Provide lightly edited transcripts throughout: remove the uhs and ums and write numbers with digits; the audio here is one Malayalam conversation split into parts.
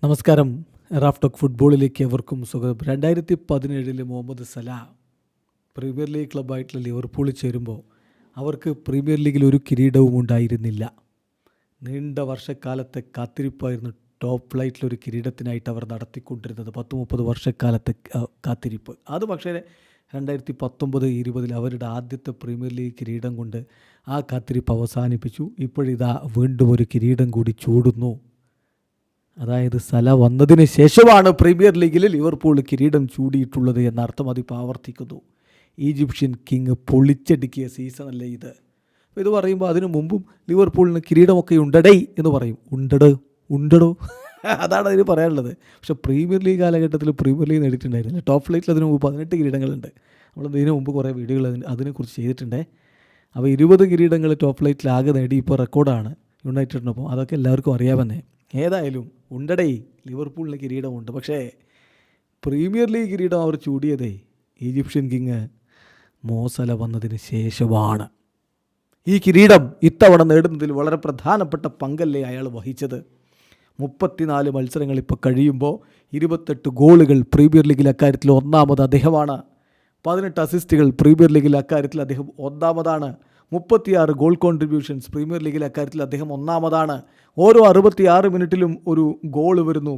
നമസ്കാരം. റാഫ് ടോക്ക് ഫുട്ബോളിലേക്ക് എവർക്കും സ്വാഗതം. 2017 മുഹമ്മദ് സലാ പ്രീമിയർ ലീഗ് ക്ലബ്ബായിട്ടുള്ള ലിവർപൂളിൽ ചേരുമ്പോൾ അവർക്ക് പ്രീമിയർ ലീഗിൽ ഒരു കിരീടവും ഉണ്ടായിരുന്നില്ല. നീണ്ട വർഷക്കാലത്തെ കാത്തിരിപ്പായിരുന്നു ടോപ്പ് ഫ്ലൈറ്റിലൊരു കിരീടത്തിനായിട്ട് അവർ നടത്തിക്കൊണ്ടിരുന്നത്. 10-30 വർഷക്കാലത്തെ കാത്തിരിപ്പ്. അത് പക്ഷേ 2019-20 അവരുടെ ആദ്യത്തെ പ്രീമിയർ ലീഗ് കിരീടം കൊണ്ട് ആ കാത്തിരിപ്പ് അവസാനിപ്പിച്ചു. ഇപ്പോഴിതാ വീണ്ടും ഒരു കിരീടം കൂടി ചൂടുന്നു. അതായത് സല വന്നതിന് ശേഷമാണ് പ്രീമിയർ ലീഗിൽ ലിവർപൂൾ കിരീടം ചൂടിയിട്ടുള്ളത് എന്നർത്ഥം. അതിപ്പോൾ ആവർത്തിക്കുന്നു. ഈജിപ്ഷ്യൻ കിങ് പൊളിച്ചടുക്കിയ സീസണല്ലേ ഇത്. അപ്പോൾ ഇത് പറയുമ്പോൾ അതിനു മുമ്പും ലിവർപൂളിന് കിരീടമൊക്കെ ഉണ്ടടേ എന്ന് പറയും. ഉണ്ടടോ അതാണ് അതിന് പറയാനുള്ളത്. പക്ഷേ പ്രീമിയർ ലീഗ് കാലഘട്ടത്തിൽ പ്രീമിയർ ലീഗ് നേടിയിട്ടുണ്ടായിരുന്നില്ല. ടോപ്പ് ഫ്ലൈറ്റിൽ അതിന് മുമ്പ് 18 കിരീടങ്ങളുണ്ട്. നമ്മൾ ഇതിനു മുമ്പ് കുറേ വീഡിയോകൾ അതിനെക്കുറിച്ച് ചെയ്തിട്ടുണ്ട്. അപ്പോൾ 20 കിരീടങ്ങൾ ടോപ്പ് ഫ്ലൈറ്റിൽ ആകെ നേടി ഇപ്പോൾ റെക്കോർഡാണ് യുണൈറ്റഡിനൊപ്പം. അതൊക്കെ എല്ലാവർക്കും അറിയാമെന്നേ. ഏതായാലും ഉണ്ടടേ ലിവർപൂളിന് കിരീടമുണ്ട്. പക്ഷേ പ്രീമിയർ ലീഗ് കിരീടം അവർ ചൂടിയതേ ഈജിപ്ഷ്യൻ കിങ് മോസല വന്നതിന് ശേഷമാണ്. ഈ കിരീടം ഇത്തവണ നേടുന്നതിൽ വളരെ പ്രധാനപ്പെട്ട പങ്കല്ലേ അയാൾ വഹിച്ചത്. 34 മത്സരങ്ങൾ ഇപ്പോൾ കഴിയുമ്പോൾ 28 ഗോളുകൾ പ്രീമിയർ ലീഗിൽ അക്കാര്യത്തിൽ ഒന്നാമത് അദ്ദേഹമാണ്. 18 അസിസ്റ്റുകൾ പ്രീമിയർ ലീഗിൽ അക്കാര്യത്തിൽ അദ്ദേഹം ഒന്നാമതാണ്. 36 ഗോൾ കോൺട്രിബ്യൂഷൻസ് പ്രീമിയർ ലീഗിൽ അക്കാര്യത്തിൽ അദ്ദേഹം ഒന്നാമതാണ്. ഓരോ 66 മിനിറ്റിലും ഒരു ഗോൾ വരുന്നു,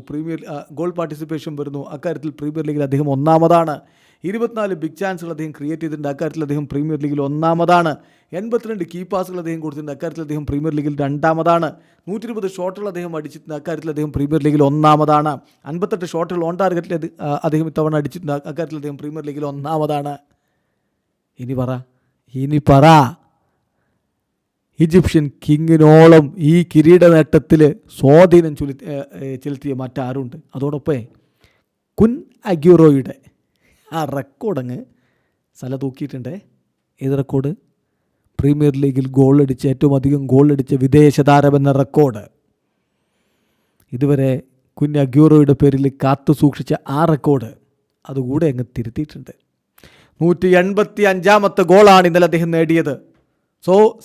ഗോൾ പാർട്ടിസിപ്പേഷൻ വരുന്നു. അക്കാര്യത്തിൽ പ്രീമിയർ ലീഗിൽ അദ്ദേഹം ഒന്നാമതാണ്. 24 ബിഗ് ചാൻസുകൾ അദ്ദേഹം ക്രിയേറ്റ് ചെയ്തിട്ടുണ്ട്. അക്കാര്യത്തിൽ അദ്ദേഹം പ്രീമിയർ ലീഗിൽ ഒന്നാമതാണ്. 82 കീ പാസുകൾ അദ്ദേഹം കൊടുത്തിട്ടുണ്ട്. അക്കാര്യത്തിൽ അദ്ദേഹം പ്രീമിയർ ലീഗിൽ രണ്ടാമതാണ്. 120 ഷോട്ടുകൾ അദ്ദേഹം അടിച്ചിട്ടുണ്ട്. അക്കാര്യത്തിൽ അദ്ദേഹം പ്രീമിയർ ലീഗിൽ ഒന്നാമതാണ്. 58 ഷോട്ടുകൾ ഓൺ ടാർഗറ്റിൽ അദ്ദേഹം ഇത്തവണ അടിച്ചിട്ടുണ്ട്. അക്കാര്യത്തിൽ അദ്ദേഹം പ്രീമിയർ ലീഗിൽ ഒന്നാമതാണ്. ഇനി പറ ഈജിപ്ഷ്യൻ കിങ്ങിനോളം ഈ കിരീട നേട്ടത്തിൽ സ്വാധീനം ചെലുത്തിയ മറ്റാരുണ്ട്? അതോടൊപ്പം കുൻ അഗ്യൂറോയുടെ ആ റെക്കോർഡങ്ങ് സല തൂക്കിയിട്ടുണ്ടേ. ഏത് റെക്കോർഡ്? പ്രീമിയർ ലീഗിൽ ഏറ്റവും അധികം ഗോൾ അടിച്ച വിദേശ താരമെന്ന റെക്കോർഡ്. ഇതുവരെ കുൻ അഗ്യൂറോയുടെ പേരിൽ കാത്തു സൂക്ഷിച്ച ആ റെക്കോർഡ് അതുകൂടെ അങ്ങ് തിരുത്തിയിട്ടുണ്ട്. 185ാമത്തെ ഗോളാണ് ഇന്നലെ അദ്ദേഹം നേടിയത്.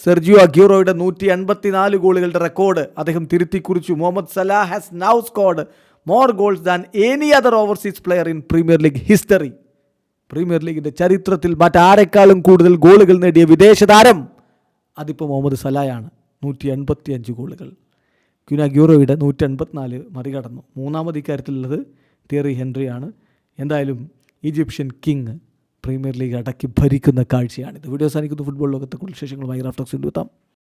സെർജിയോ അഗ്യൂറോയുടെ 184 ഗോളുകളുടെ റെക്കോർഡ് അദ്ദേഹം തിരുത്തി കുറിച്ചു. Mohamed Salah has now scored more goals than any other overseas player in premier league history. Premier ലീഗിൻ്റെ ചരിത്രത്തിൽ മറ്റാരെക്കാളും കൂടുതൽ ഗോളുകൾ നേടിയ വിദേശ താരം അതിപ്പോൾ മുഹമ്മദ് സലായാണ്. 185 ഗോളുകൾ. ക്വിൻ അഗ്യൂറോയുടെ 184 മറികടന്നു. മൂന്നാമത് ഇക്കാര്യത്തിലുള്ളത് തിയറി ഹെൻറിയാണ്. എന്തായാലും ഈജിപ്ഷ്യൻ കിങ് പ്രീമിയർ ലീഗ് അടക്കി ഭരിക്കുന്ന കാഴ്ചയാണിത്. വീഡിയോ അവസാനിക്കുന്ന ഫുട്ബോൾ ലോകത്തെ കൂടുതൽ വിശേഷങ്ങളുമായി റാഫ് ടോക്സിൽ എത്താം.